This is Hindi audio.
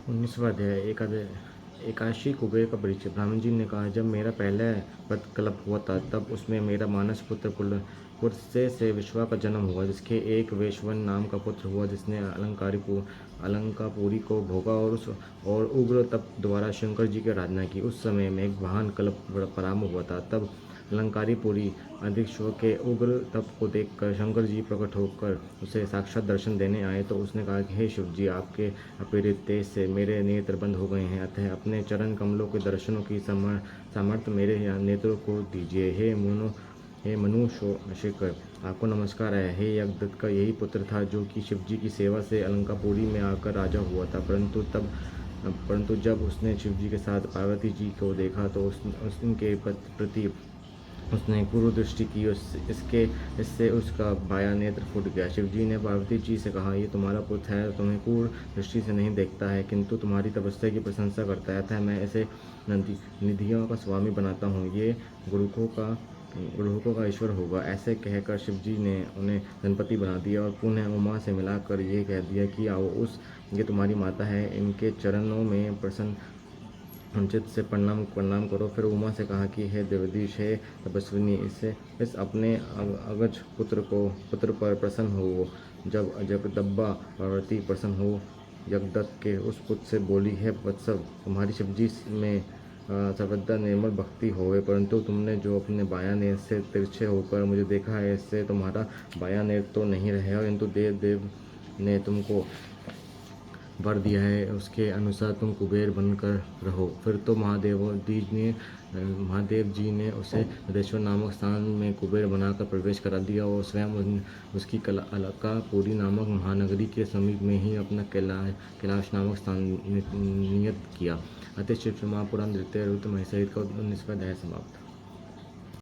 19वां अध्याय एकादशी कुबेर का परिचय। ब्राह्मण जी ने कहा, जब मेरा पहला पदकल्प हुआ था तब उसमें मेरा मानस पुत्र पुलस्त्य से विश्वा का जन्म हुआ, जिसके एक वैश्वन नाम का पुत्र हुआ, जिसने अलंकापुरी को भोगा और उग्र तप द्वारा शंकर जी की आराधना की। उस समय मेघवाहन कल्प प्रारंभ हुआ था। तब अलंकारिपुरी अधीश्वर के उग्र तप को देखकर शंकर जी प्रकट होकर उसे साक्षात दर्शन देने आए। तो उसने कहा कि हे शिव जी, आपके अप्रेरित तेज से मेरे नेत्र बंद हो गए हैं, अतः अपने चरण कमलों के दर्शनों की सामर्थ्य मेरे नेत्रों को दीजिए। हे मनुष्यशिक, आपको नमस्कार है। हे यज्ञदत्त का यही पुत्र था जो कि शिव जी की सेवा से अलंकापुरी में आकर राजा हुआ था। परंतु जब उसने शिव जी के साथ पार्वती जी को देखा तो उनके प्रति उसने क्रूर दृष्टि की। इससे उसका बायां नेत्र फूट गया। शिवजी ने पार्वती जी से कहा, ये तुम्हारा पुत्र है, तुम्हें क्रूर दृष्टि से नहीं देखता है, किंतु तुम्हारी तपस्या की प्रशंसा करता है, अतः मैं इसे निधियों का स्वामी बनाता हूँ। ये गुरुकों का ईश्वर होगा। ऐसे कहकर शिवजी ने उन्हें गणपति बना दिया और पुनः उमा से मिलाकर ये कह दिया कि आओ, ये तुम्हारी माता है, इनके चरणों में चित से प्रणाम करो। फिर उमा से कहा कि हे देवदीश, हे तपस्विनी, इस अपने अगज पुत्र पर प्रसन्न हो। जब जगदम्बा पार्वती प्रसन्न हो यज्ञदत्त के उस पुत्र से बोली, हे वत्सव, तुम्हारी शिवजी में सर्वदा निर्मल भक्ति होवे, परंतु तुमने जो अपने बायां नेत्र से तिरछे होकर मुझे देखा है, इससे तुम्हारा बायां नेत्र तो नहीं रहेगा, किंतु देव ने तुमको वर दिया है, उसके अनुसार तुम कुबेर बनकर रहो। फिर तो महादेव जी ने उसे नदेश्वर नामक स्थान में कुबेर बनाकर प्रवेश करा दिया और स्वयं उसकी अलकापुरी नामक महानगरी के समीप में ही अपना कैलाश नामक स्थान नियत किया। अतः शिव महापुराण द्वितीय रुद्र महेश्वरी का 19वां अध्याय समाप्त।